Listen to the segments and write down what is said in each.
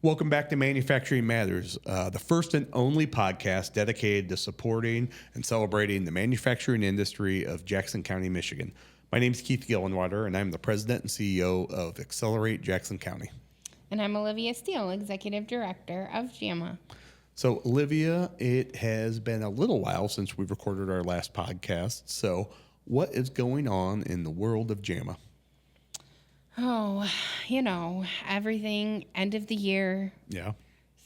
Welcome back to Manufacturing Matters, the first and only podcast dedicated to supporting and celebrating the manufacturing industry of Jackson County, Michigan. My name is Keith Gillenwater, and I'm the president and CEO of Accelerate Jackson County. And I'm Olivia Steele, Executive Director of JAMA. So, Olivia, it has been a little while since we've recorded our last podcast. So, what is going on in the world of JAMA? Oh, everything end of the year. Yeah.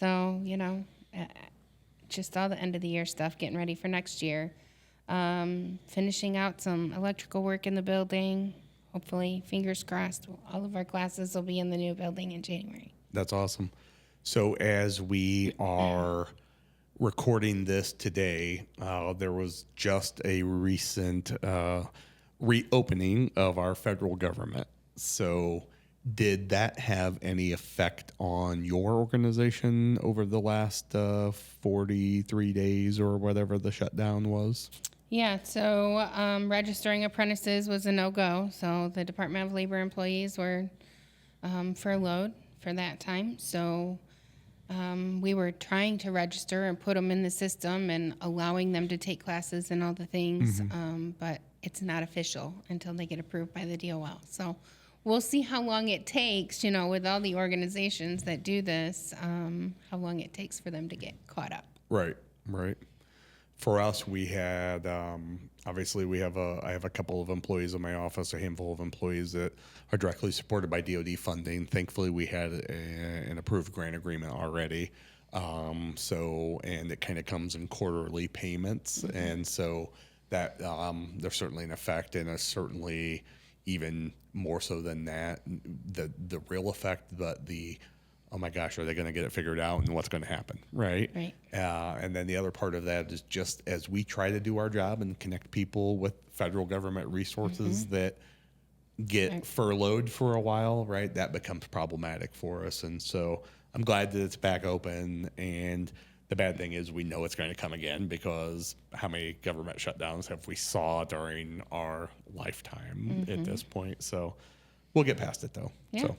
So, just all the end of the year stuff, getting ready for next year. Finishing out some electrical work in the building. Hopefully, fingers crossed, all of our classes will be in the new building in January. That's awesome. So as we are recording this today, there was just a recent reopening of our federal government. So did that have any effect on your organization over the last 43 days or whatever the shutdown was? Yeah, so registering apprentices was a no-go. So the Department of Labor employees were furloughed for that time. So we were trying to register and put them in the system and allowing them to take classes and all the things, but it's not official until they get approved by the DOL. So we'll see how long it takes, with all the organizations that do this, how long it takes for them to get caught up. Right. For us, we had, obviously I have a couple of employees in my office, a handful of employees that are directly supported by DoD funding. Thankfully, we had an approved grant agreement already. And it kind of comes in quarterly payments. Mm-hmm. And so that, there's certainly an effect, and it's certainly even more so than that, the real effect, but oh my gosh, are they going to get it figured out and what's going to happen, right? Right. And then the other part of that is just as we try to do our job and connect people with federal government resources that get furloughed for a while, right, that becomes problematic for us. And so I'm glad that it's back open. And the bad thing is we know it's going to come again, because how many government shutdowns have we saw during our lifetime at this point? So we'll get past it, though. Yeah. So.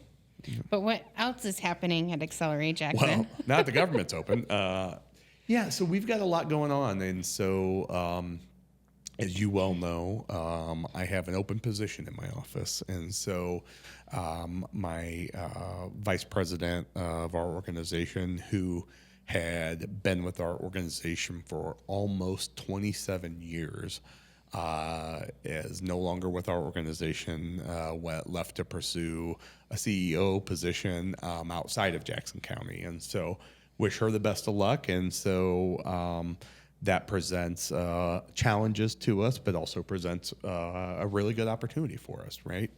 But what else is happening at Accelerate Jackson? Well, now that the government's open. So we've got a lot going on. And so, as you well know, I have an open position in my office. And so my vice president of our organization, who had been with our organization for almost 27 years, is no longer with our organization, left to pursue a CEO position outside of Jackson County. And so wish her the best of luck. And so that presents challenges to us, but also presents a really good opportunity for us, right?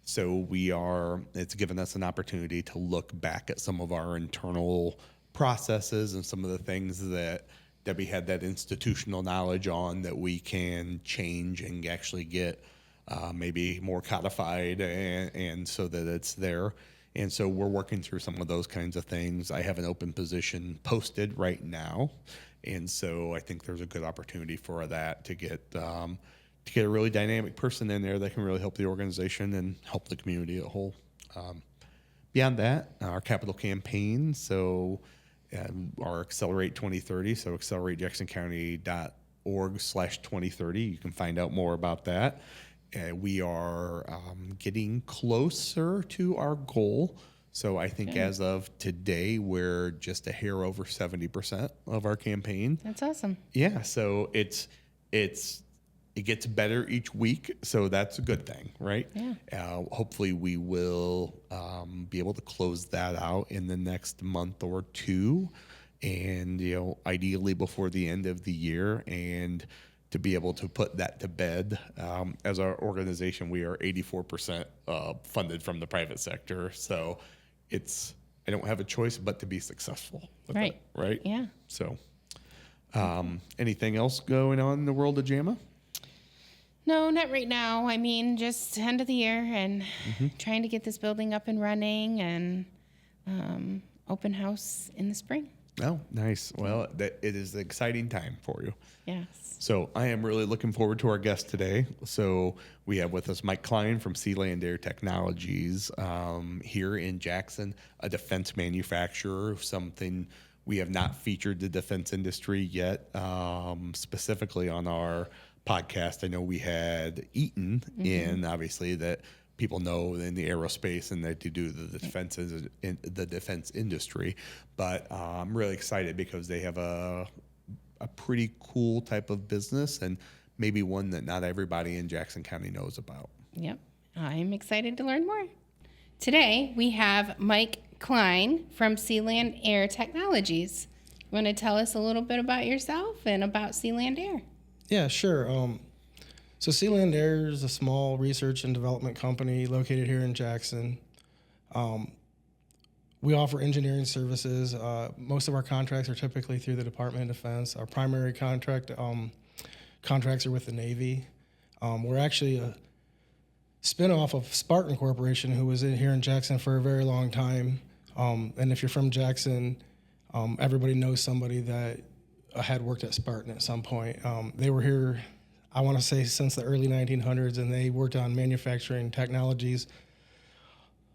So it's given us an opportunity to look back at some of our internal processes and some of the things that Debbie had that institutional knowledge on that we can change and actually get maybe more codified and so that it's there. And so we're working through some of those kinds of things. I have an open position posted right now. And so I think there's a good opportunity for that to get a really dynamic person in there that can really help the organization and help the community as a whole. Beyond that, our capital campaign. So our Accelerate 2030, so acceleratejacksoncounty.org/2030. You can find out more about that. We are getting closer to our goal. So I think as of today, we're just a hair over 70% of our campaign. That's awesome. Yeah, so it gets better each week, so that's a good thing, right? Yeah. Hopefully we will be able to close that out in the next month or two, and ideally before the end of the year, and to be able to put that to bed. As our organization, we are 84% funded from the private sector, so I don't have a choice but to be successful with right. it, right? Yeah. So anything else going on in the world of JAMA? No, not right now. I mean, just end of the year and trying to get this building up and running, and open house in the spring. Oh, nice. Well, it is an exciting time for you. Yes. So I am really looking forward to our guest today. So we have with us Mike Klein from SeaLandAire Technologies here in Jackson, a defense manufacturer, something we have not featured the defense industry yet, specifically on our podcast. I know we had Eaton in, obviously, that people know in the aerospace and that they do the defense in the defense industry. But I'm really excited because they have a pretty cool type of business and maybe one that not everybody in Jackson County knows about. Yep. I'm excited to learn more. Today, we have Mike Klein from SeaLandAire Technologies. You want to tell us a little bit about yourself and about SeaLandAire? Yeah, sure. So SeaLandAire is a small research and development company located here in Jackson. We offer engineering services. Most of our contracts are typically through the Department of Defense. Our primary contracts are with the Navy. We're actually a spinoff of Spartan Corporation, who was here in Jackson for a very long time. And if you're from Jackson, everybody knows somebody that had worked at Spartan at some point. They were here, I want to say, since the early 1900s, and they worked on manufacturing technologies,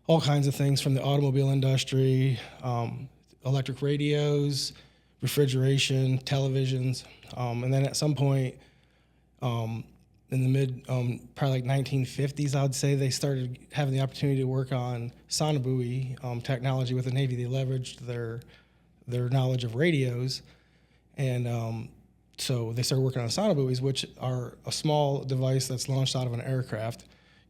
all kinds of things from the automobile industry, electric radios, refrigeration, televisions. And then at some point in the mid, probably like 1950s, I would say, they started having the opportunity to work on sonobuoy technology with the Navy. They leveraged their knowledge of radios. And so they started working on sonobuoys, which are a small device that's launched out of an aircraft,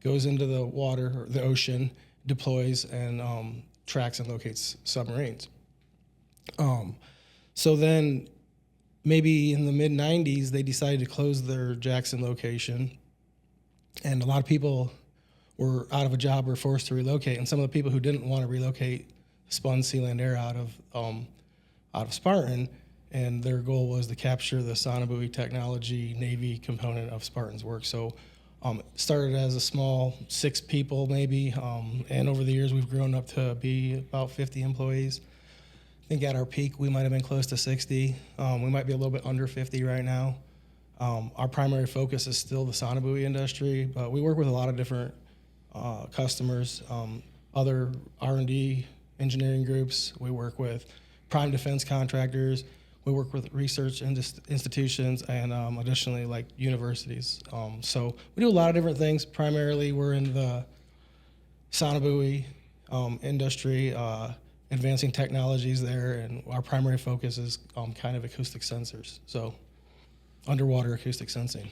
goes into the water or the ocean, deploys, and tracks and locates submarines. So then maybe in the mid-90s, they decided to close their Jackson location, and a lot of people were out of a job or forced to relocate, and some of the people who didn't want to relocate spun SeaLandAire out of Spartan. And their goal was to capture the sonobuoy technology Navy component of Spartan's work. So it started as a small 6 people maybe, and over the years we've grown up to be about 50 employees. I think at our peak we might have been close to 60. We might be a little bit under 50 right now. Our primary focus is still the sonobuoy industry, but we work with a lot of different customers, other R&D engineering groups. We work with prime defense contractors. We work with research institutions and additionally like universities. So we do a lot of different things. Primarily, we're in the sonobuoy industry, advancing technologies there, and our primary focus is kind of acoustic sensors, so underwater acoustic sensing.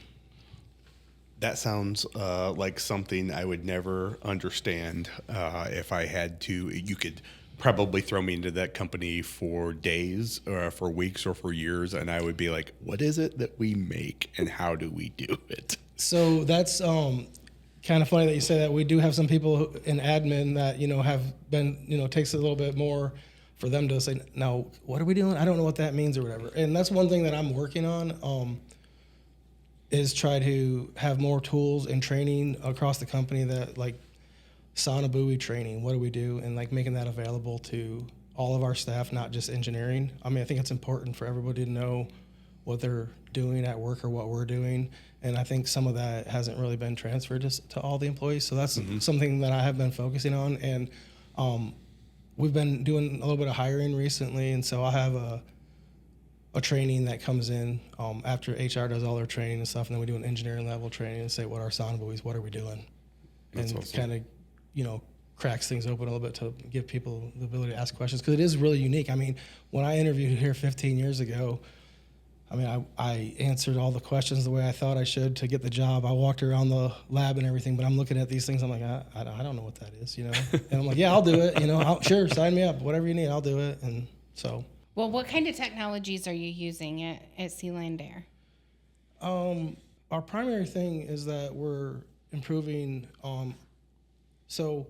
That sounds like something I would never understand if I had to. You could probably throw me into that company for days or for weeks or for years, and I would be like, what is it that we make and how do we do it? So that's kind of funny that you say that. We do have some people in admin that, have been, takes a little bit more for them to say, now, what are we doing? I don't know what that means or whatever. And that's one thing that I'm working on, is try to have more tools and training across the company that, like, sonobuoy training, what do we do, and like making that available to all of our staff, not just engineering. I mean, I think it's important for everybody to know what they're doing at work or what we're doing, and I think some of that hasn't really been transferred to all the employees, so that's something that I have been focusing on. And we've been doing a little bit of hiring recently, and so I have a training that comes in after HR does all their training and stuff, and then we do an engineering level training and say, what are sonobuoys, what are we doing? That's and awesome. kind of cracks things open a little bit to give people the ability to ask questions, because it is really unique. I mean, when I interviewed here 15 years ago, I mean, I answered all the questions the way I thought I should to get the job. I walked around the lab and everything, but I'm looking at these things, I'm like, I don't know what that is, And I'm like, yeah, I'll do it, sure, sign me up, whatever you need, I'll do it. And so. Well, what kind of technologies are you using at SeaLandAire? Our primary thing is that we're improving, so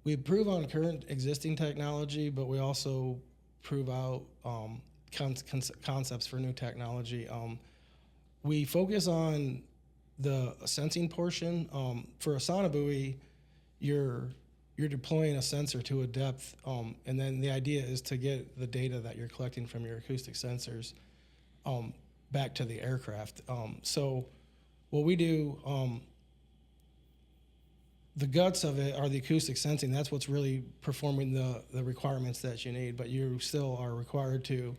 we improve on current existing technology, but we also prove out concepts for new technology. We focus on the sensing portion. For a sonobuoy, you're you're deploying a sensor to a depth, and then the idea is to get the data that you're collecting from your acoustic sensors back to the aircraft. So what we do, the guts of it are the acoustic sensing. That's what's really performing the requirements that you need, but you still are required to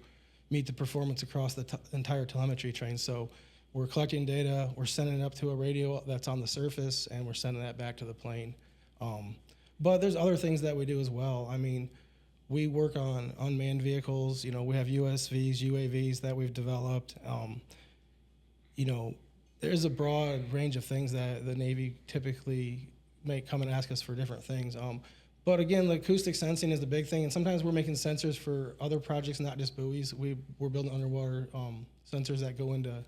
meet the performance across the entire telemetry train. So we're collecting data, we're sending it up to a radio that's on the surface, and we're sending that back to the plane. But there's other things that we do as well. I mean, we work on unmanned vehicles. You know, we have USVs, UAVs that we've developed. You know, there's a broad range of things that the Navy typically may come and ask us for different things. But again, the acoustic sensing is the big thing, and sometimes we're making sensors for other projects, not just buoys. We're building underwater sensors that go into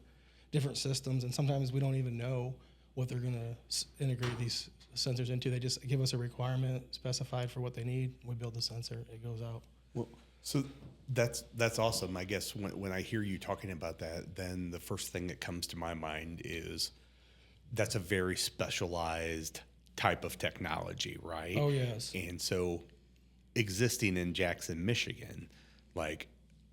different systems, and sometimes we don't even know what they're going to integrate these sensors into. They just give us a requirement specified for what they need. We build the sensor, it goes out. Well, so that's awesome. I guess when I hear you talking about that, then the first thing that comes to my mind is that's a very specialized type of technology, right? Oh, yes. And so existing in Jackson, Michigan, like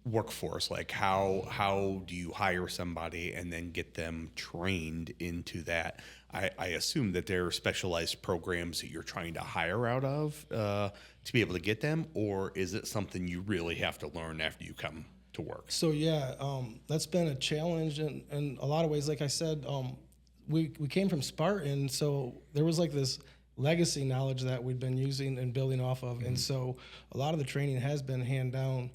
workforce, like how do you hire somebody and then get them trained into that? I assume that there are specialized programs that you're trying to hire out of to be able to get them, or is it something you really have to learn after you come to work? So yeah, that's been a challenge in a lot of ways. Like I said, we came from Spartan, so there was like this legacy knowledge that we'd been using and building off of, and so a lot of the training has been hand down.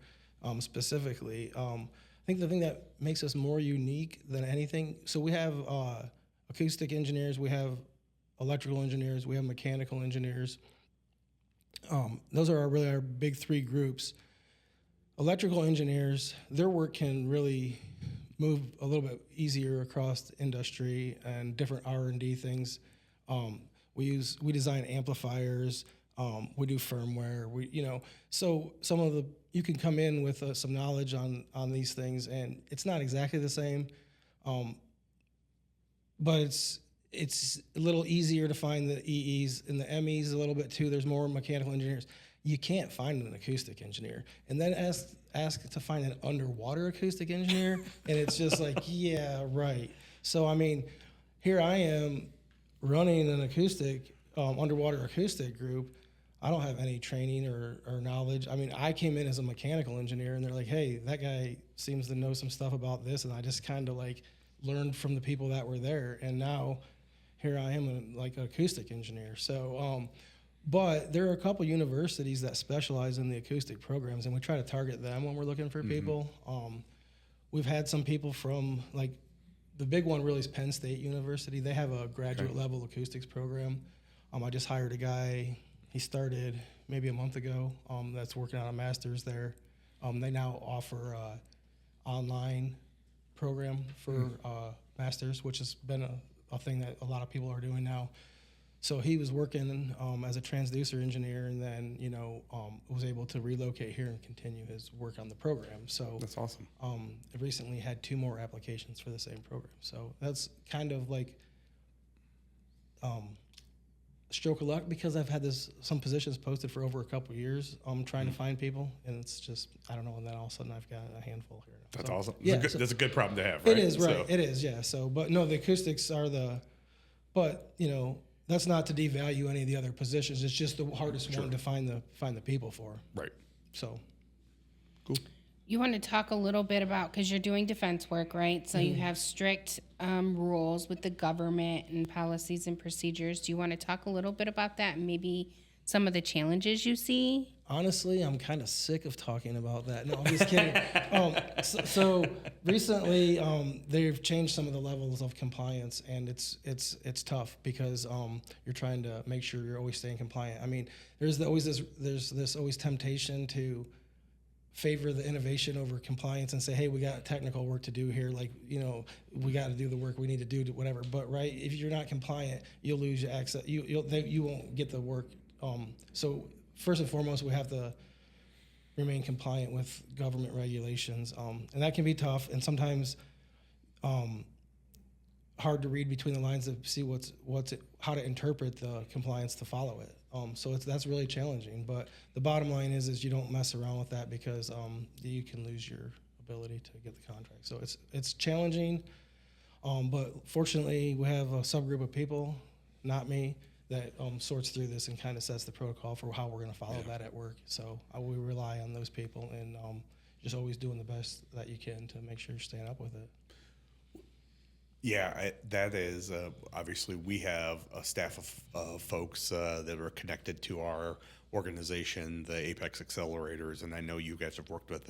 Specifically, I think the thing that makes us more unique than anything. So we have acoustic engineers, we have electrical engineers, we have mechanical engineers. Those are really our big three groups. Electrical engineers, their work can really move a little bit easier across industry and different R&D things. We design amplifiers. We do firmware. So you can come in with some knowledge on these things, and it's not exactly the same, but it's a little easier to find the EEs and the MEs a little bit too. There's more mechanical engineers. You can't find an acoustic engineer, and then ask to find an underwater acoustic engineer, and it's just like, yeah, right. So I mean, here I am running an acoustic underwater acoustic group. I don't have any training or knowledge. I mean, I came in as a mechanical engineer, and they're like, hey, that guy seems to know some stuff about this, and I just kind of like learned from the people that were there, and now here I am like an acoustic engineer. So, but there are a couple universities that specialize in the acoustic programs, and we try to target them when we're looking for people. We've had some people from, like, the big one really is Penn State University. They have a graduate level acoustics program. I just hired a guy. He started maybe a month ago, that's working on a master's there. They now offer an online program for masters, which has been a thing that a lot of people are doing now. So he was working as a transducer engineer, and then was able to relocate here and continue his work on the program. So That's awesome. I recently had 2 more applications for the same program. So that's kind of like stroke of luck, because I've had some positions posted for over a couple of years. I'm trying to find people, and it's just, I don't know, and then all of a sudden I've got a handful here now. That's So, awesome. Yeah, That's a good problem to have, right? It is, right. So, It is, yeah. So, but no, the acoustics are but that's not to devalue any of the other positions. It's just the hardest one to find the people for. right. So, Cool. You want to talk a little bit about, because you're doing defense work, right? So you have strict rules with the government and policies and procedures. Do you want to talk a little bit about that and maybe some of the challenges you see? honestly, I'm kind of sick of talking about that. No, I'm just kidding. So recently, they've changed some of the levels of compliance, and it's tough because you're trying to make sure you're always staying compliant. I mean, there's always this temptation to favor the innovation over compliance and say, hey, we got technical work to do here. Like, we got to do the work we need to do, whatever. But right, if you're not compliant, you'll lose your access. You won't get the work. So first and foremost, we have to remain compliant with government regulations, and that can be tough and sometimes hard to read between the lines to see how to interpret the compliance to follow it. So that's really challenging. But the bottom line is you don't mess around with that because you can lose your ability to get the contract. So it's challenging. But fortunately, we have a subgroup of people, not me, that sorts through this and kind of sets the protocol for how we're going to follow that at work. So we rely on those people and just always doing the best that you can to make sure you're staying up with it. Yeah, that is obviously we have a staff of folks that are connected to our organization, the Apex Accelerators, and I know you guys have worked with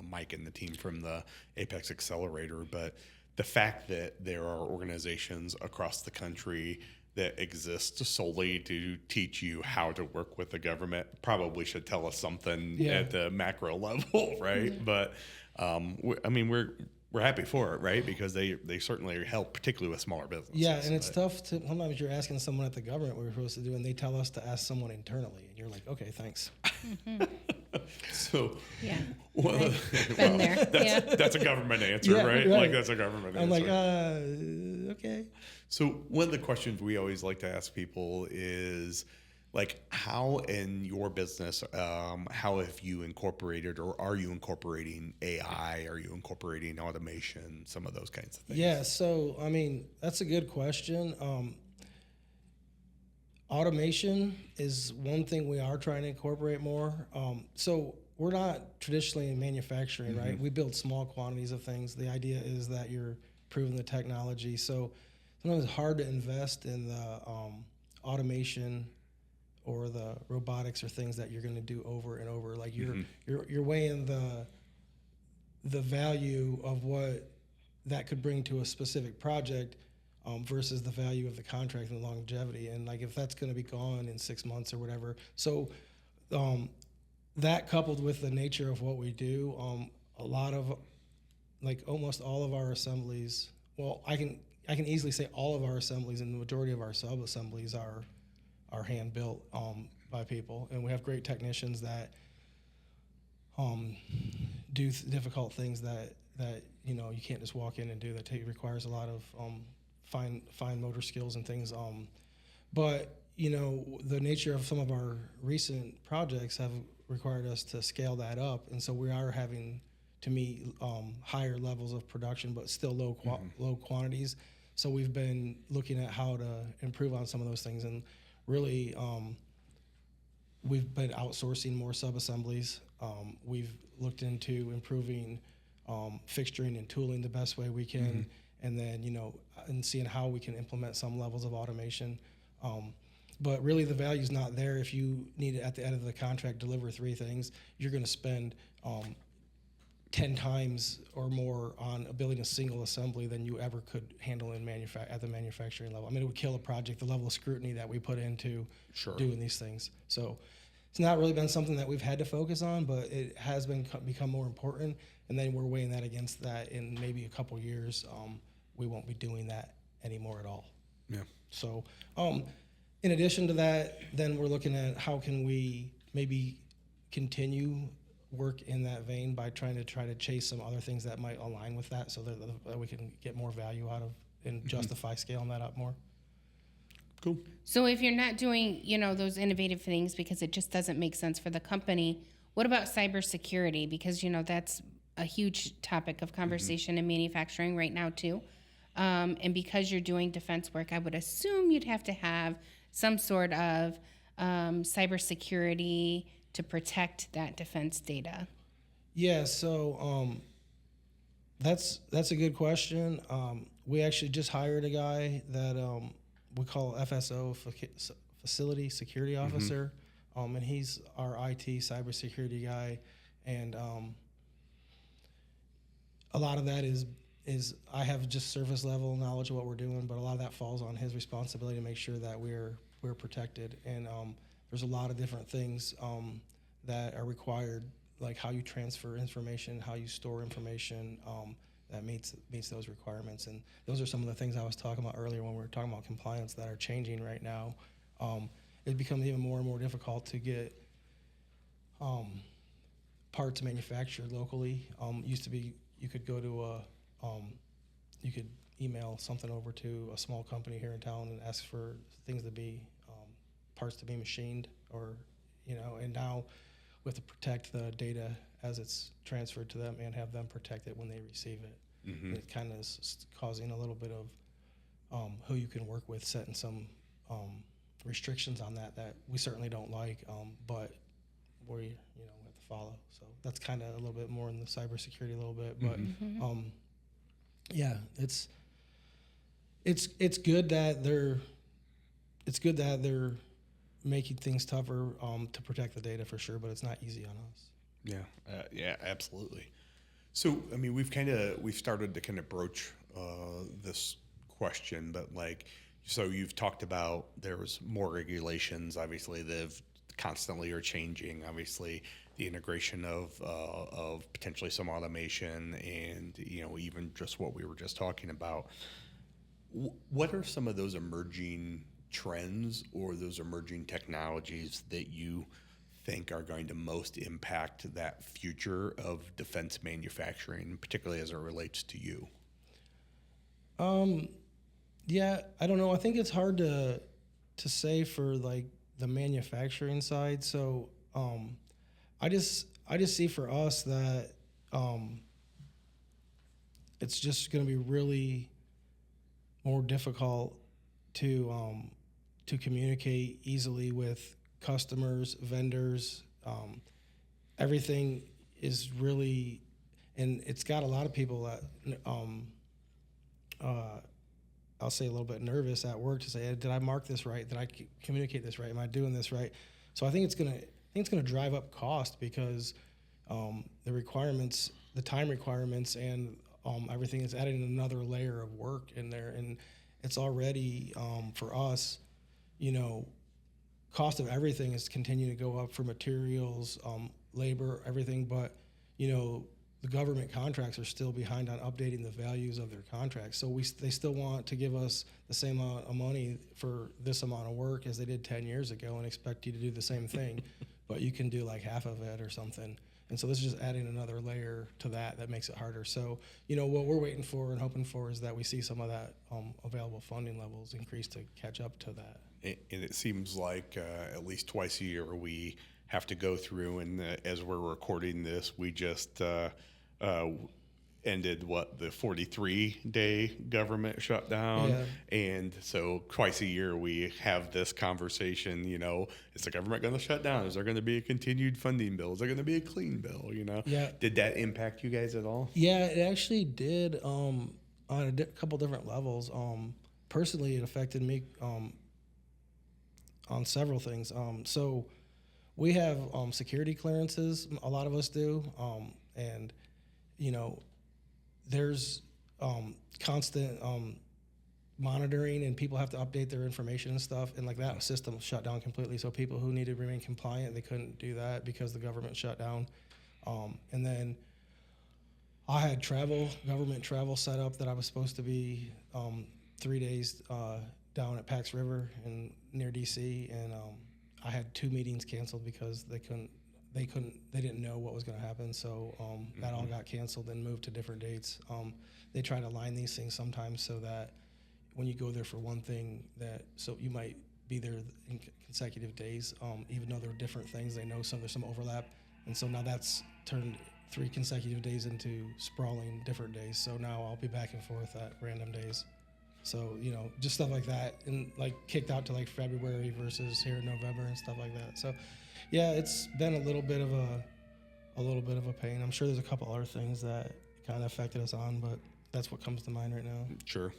Mike and the team from the Apex Accelerator, but the fact that there are organizations across the country that exist solely to teach you how to work with the government probably should tell us something at the macro level, right? But we're happy for it, right? Because they certainly help, particularly with smaller businesses. Yeah, and it's tough to, sometimes you're asking someone at the government what we're supposed to do, and they tell us to ask someone internally, and you're like, okay, thanks. So, Yeah. Been there. That's a government answer, right? Like that's a government answer. I'm like, okay. So one of the questions we always like to ask people is, like, how in your business, how have you incorporated or are you incorporating AI? Are you incorporating automation, some of those kinds of things? Yeah, so, I mean, that's a good question. Automation is one thing we are trying to incorporate more. So we're not traditionally in manufacturing, right? We build small quantities of things. The idea is that you're improving the technology. So sometimes it's hard to invest in the automation or the robotics or things that you're going to do over and over. Like you're weighing the value of what that could bring to a specific project versus the value of the contract and the longevity. And like if that's going to be gone in 6 months or whatever. So that coupled with the nature of what we do, a lot of, like almost all of our assemblies, well, I can easily say all of our assemblies and the majority of our sub-assemblies are hand built by people, and we have great technicians that do difficult things that you can't just walk in and do. That requires a lot of fine motor skills and things. But the nature of some of our recent projects have required us to scale that up, and so we are having to meet higher levels of production, but still low quantities. So we've been looking at how to improve on some of those things, and really, we've been outsourcing more sub-assemblies. We've looked into improving fixturing and tooling the best way we can, and then, and seeing how we can implement some levels of automation. But really, the value's not there. If you need to, at the end of the contract, deliver 3 things, you're going to spend 10 times or more on building a single assembly than you ever could handle at the manufacturing level. I mean, it would kill a project, the level of scrutiny that we put into doing these things. So it's not really been something that we've had to focus on, but it has become more important. And then we're weighing that against that in maybe a couple years, we won't be doing that anymore at all. Yeah. So in addition to that, then we're looking at how can we maybe continue work in that vein by trying to chase some other things that might align with that, so that we can get more value out of and justify scaling that up more. Cool. So if you're not doing, those innovative things because it just doesn't make sense for the company, what about cybersecurity? Because, that's a huge topic of conversation in manufacturing right now too. And because you're doing defense work, I would assume you'd have to have some sort of cybersecurity to protect that defense data. Yeah, so that's a good question. We actually just hired a guy that we call FSO, Facility Security Officer, and he's our IT cybersecurity guy. And a lot of that is I have just surface level knowledge of what we're doing, but a lot of that falls on his responsibility to make sure that we're protected. And there's a lot of different things that are required, like how you transfer information, how you store information, that meets those requirements. And those are some of the things I was talking about earlier when we were talking about compliance that are changing right now. It becomes even more and more difficult to get parts manufactured locally. Used to be you could go to you could email something over to a small company here in town and ask for things to be parts to be machined, or and now we have to protect the data as it's transferred to them and have them protect it when they receive it. Mm-hmm. It kind of is causing a little bit of who you can work with, setting some restrictions on that we certainly don't like, but we have to follow. So that's kind of a little bit more in the cybersecurity a little bit, but yeah, it's good that they're making things tougher to protect the data for sure, but it's not easy on us. Yeah, absolutely. So, I mean, we've started to kind of broach this question, but so you've talked about there's more regulations, obviously, that constantly are changing. Obviously, the integration of potentially some automation, and even just what we were just talking about. What are some of those emerging trends or those emerging technologies that you think are going to most impact that future of defense manufacturing, particularly as it relates to you? Yeah, I don't know. I think it's hard to say for the manufacturing side. So I just see for us that it's just going to be really more difficult to communicate easily with customers, vendors. Everything is really, and it's got a lot of people that I'll say a little bit nervous at work to say, hey, did I mark this right? Did I communicate this right? Am I doing this right? So I think it's gonna drive up cost because the requirements, the time requirements, and everything is adding another layer of work in there, and it's already for us, cost of everything is continuing to go up for materials, labor, everything, but the government contracts are still behind on updating the values of their contracts. So they still want to give us the same amount of money for this amount of work as they did 10 years ago and expect you to do the same thing, but you can do half of it or something. And so this is just adding another layer to that makes it harder. So, what we're waiting for and hoping for is that we see some of that available funding levels increase to catch up to that. And it seems like at least twice a year we have to go through, and as we're recording this, we just ended the 43-day government shutdown. Yeah. And so twice a year we have this conversation, is the government going to shut down? Is there going to be a continued funding bill? Is there going to be a clean bill? Yeah. Did that impact you guys at all? Yeah, it actually did on a couple different levels. Personally, it affected me on several things. So we have security clearances, a lot of us do, and there's constant monitoring, and people have to update their information and stuff, and that system shut down completely. So people who needed to remain compliant, they couldn't do that because the government shut down. And then I had government travel set up that I was supposed to be 3 days down at Pax River and near DC, and I had 2 meetings canceled because they didn't know what was going to happen. So that all got canceled and moved to different dates. They try to line these things sometimes so that when you go there for one thing, so you might be there in consecutive days, even though they're different things. They know there's some overlap, and so now that's turned 3 consecutive days into sprawling different days. So now I'll be back and forth at random days. So just stuff like that, and kicked out to February versus here in November and stuff like that. So yeah, it's been a little bit of a pain. I'm sure there's a couple other things that kind of affected us on, but that's what comes to mind right now. Sure.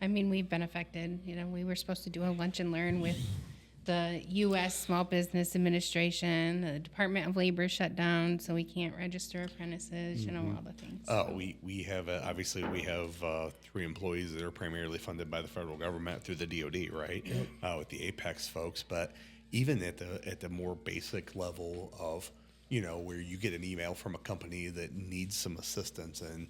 I mean, we've been affected. We were supposed to do a lunch and learn with the U.S. Small Business Administration. The Department of Labor shut down, so we can't register apprentices, all the things. We have, obviously, 3 employees that are primarily funded by the federal government through the DOD, right? Yep. With the Apex folks. But even at the more basic level of, where you get an email from a company that needs some assistance, and,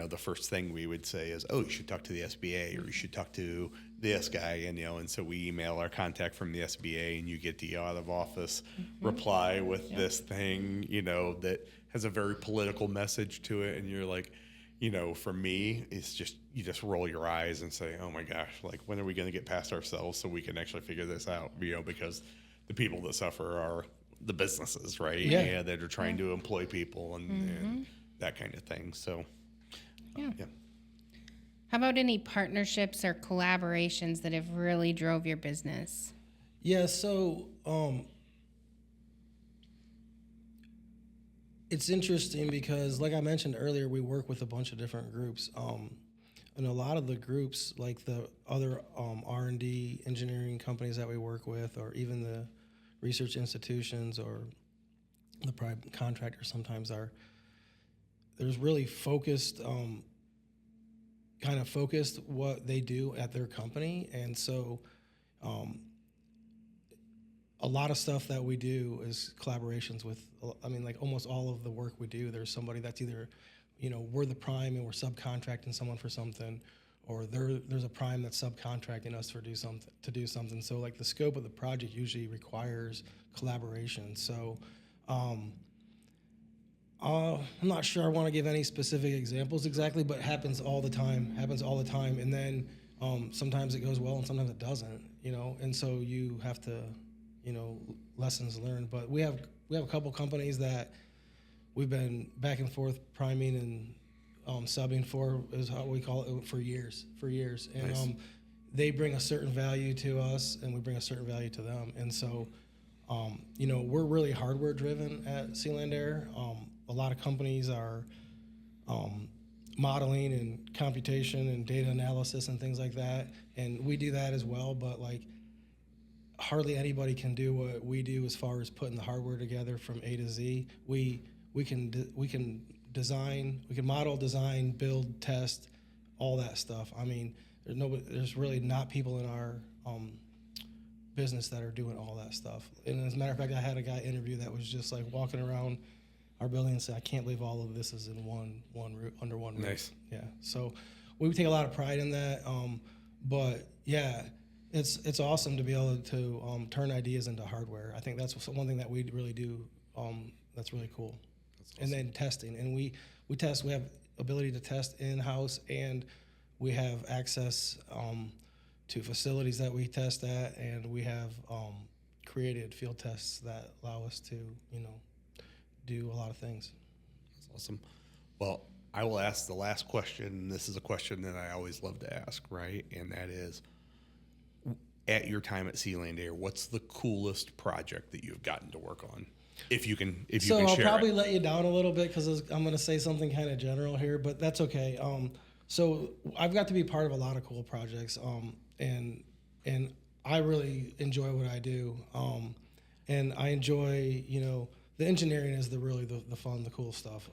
the first thing we would say is, oh, you should talk to the SBA, or you should talk to this guy, and so we email our contact from the SBA, and you get the out of office reply with this thing, that has a very political message to it, and you're like, for me, it's just, you just roll your eyes and say, oh my gosh, like, when are we going to get past ourselves so we can actually figure this out? Because the people that suffer are the businesses, right? Yeah. And that are trying to employ people and that kind of thing. So, Yeah. yeah. How about any partnerships or collaborations that have really drove your business? Yeah, so it's interesting because, like I mentioned earlier, we work with a bunch of different groups, and a lot of the groups, like the other R&D engineering companies that we work with, or even the research institutions or the private contractors, sometimes there's really focused, kind of focused what they do at their company, and so. A lot of stuff that we do is collaborations with, like almost all of the work we do, there's somebody that's either, we're the prime and we're subcontracting someone for something, or there's a prime that's subcontracting us to do something. So like the scope of the project usually requires collaboration. So I'm not sure I want to give any specific examples exactly, but it happens all the time. And then sometimes it goes well and sometimes it doesn't, and so you have to, lessons learned. But we have a couple companies that we've been back and forth priming and subbing for, is how we call it, for years. And Nice. they bring a certain value to us and we bring a certain value to them. And so, we're really hardware driven at SeaLandAire. A lot of companies are modeling and computation and data analysis and things like that. And we do that as well, but like, hardly anybody can do what we do as far as putting the hardware together from A to Z. We can design, we can model, design, build, test, all that stuff. I mean, there's really not people in our business that are doing all that stuff. And as a matter of fact, I had a guy interview that was just like walking around our building and said, "I can't believe all of this is in under one roof." Nice. Yeah. So we take a lot of pride in that. But yeah. It's awesome to be able to turn ideas into hardware. I think that's one thing that we really do. That's really cool. That's awesome. And then testing, and we test. We have ability to test in house, and we have access to facilities that we test at, and we have created field tests that allow us to do a lot of things. That's awesome. Well, I will ask the last question. This is a question that I always love to ask, right? And that is, at your time at SeaLandAire, what's the coolest project that you've gotten to work on? If you can So I'll share probably it. let you down a little bit because I'm going to say something kind of general here, but that's okay. So I've got to be part of a lot of cool projects, and I really enjoy what I do, and I enjoy the engineering is the fun, the cool stuff.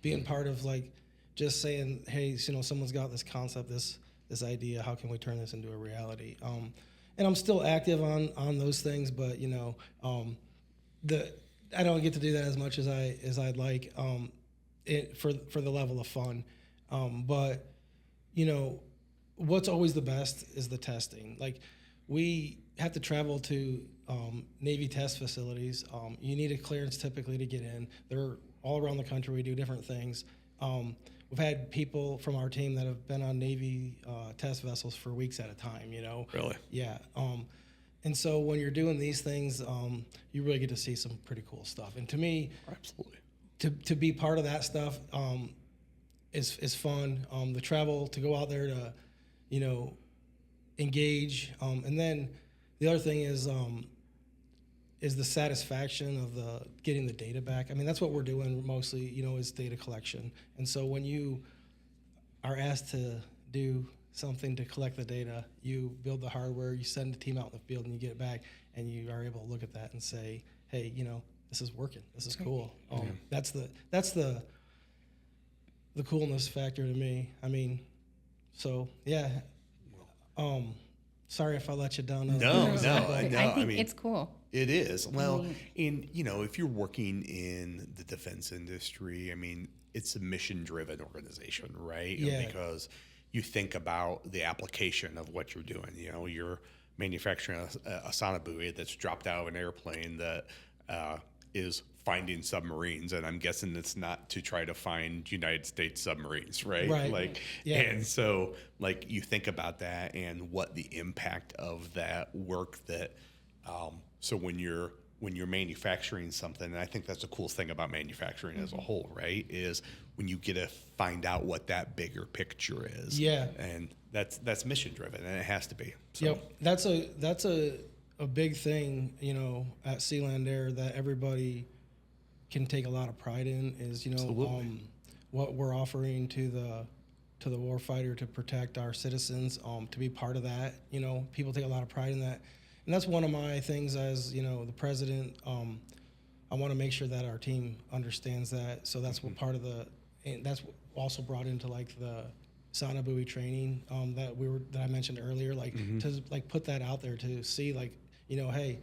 Being part of like just saying, hey, someone's got this concept, this idea, how can we turn this into a reality? And I'm still active on those things, but I don't get to do that as much as I'd like for the level of fun. But what's always the best is the testing. Like we have to travel to Navy test facilities. You need a clearance typically to get in. They're all around the country. We do different things. We've had people from our team that have been on Navy test vessels for weeks at a time, Really? Yeah. And so when you're doing these things, you really get to see some pretty cool stuff. And to me, Absolutely. to be part of that stuff is fun. The travel, to go out there to, engage. And then the other thing is the satisfaction of getting the data back. I mean, that's what we're doing mostly, is data collection. And so when you are asked to do something to collect the data, you build the hardware, you send the team out in the field, and you get it back, and you are able to look at that and say, hey, this is working. This is cool. That's the coolness factor to me. I mean, so yeah. Sorry if I let you down. No, I think I mean, it's cool. It is. Well, if you're working in the defense industry, I mean, it's a mission-driven organization, right? Yeah. Because you think about the application of what you're doing. You're manufacturing a sonobuoy that's dropped out of an airplane that is finding submarines, and I'm guessing it's not to try to find United States submarines, right? Right. Like, Yeah. and so like you think about that and what the impact of that work that, so when you're manufacturing something, and I think that's the coolest thing about manufacturing as a whole, right? Is when you get to find out what that bigger picture is. Yeah. And that's mission driven, and it has to be. So. Yep, that's a big thing, you know, at SeaLandAire that everybody can take a lot of pride in is, you know, what we're offering to the warfighter to protect our citizens, to be part of that. You know, people take a lot of pride in that, and that's one of my things as, you know, the president. I want to make sure that our team understands that. So that's what part of and that's also brought into like the sauna buoy training that I mentioned earlier, like to like put that out there to see, like, you know, hey,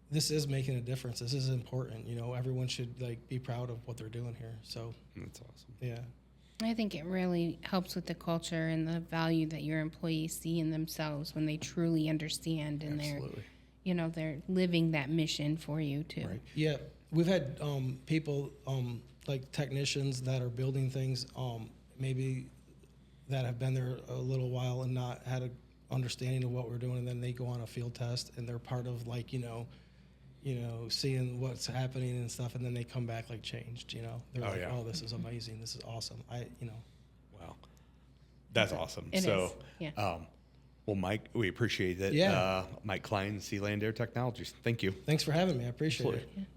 this is making a difference. This is important. You know, everyone should like be proud of what they're doing here. So That's awesome. yeah. I think it really helps with the culture and the value that your employees see in themselves when they truly understand and Absolutely. they're living that mission for you too. Right. Yeah, we've had people like technicians that are building things, maybe that have been there a little while and not had a understanding of what we're doing, and then they go on a field test and they're part of like, you know, seeing what's happening and stuff, and then they come back like changed. You know, they're like, yeah. oh, this is amazing, this is awesome. Wow. That's awesome. It so, is, yeah. Well, Mike, we appreciate it. Yeah. Mike Klein, SeaLandAire Technologies. Thank you. Thanks for having me. I appreciate Absolutely. it.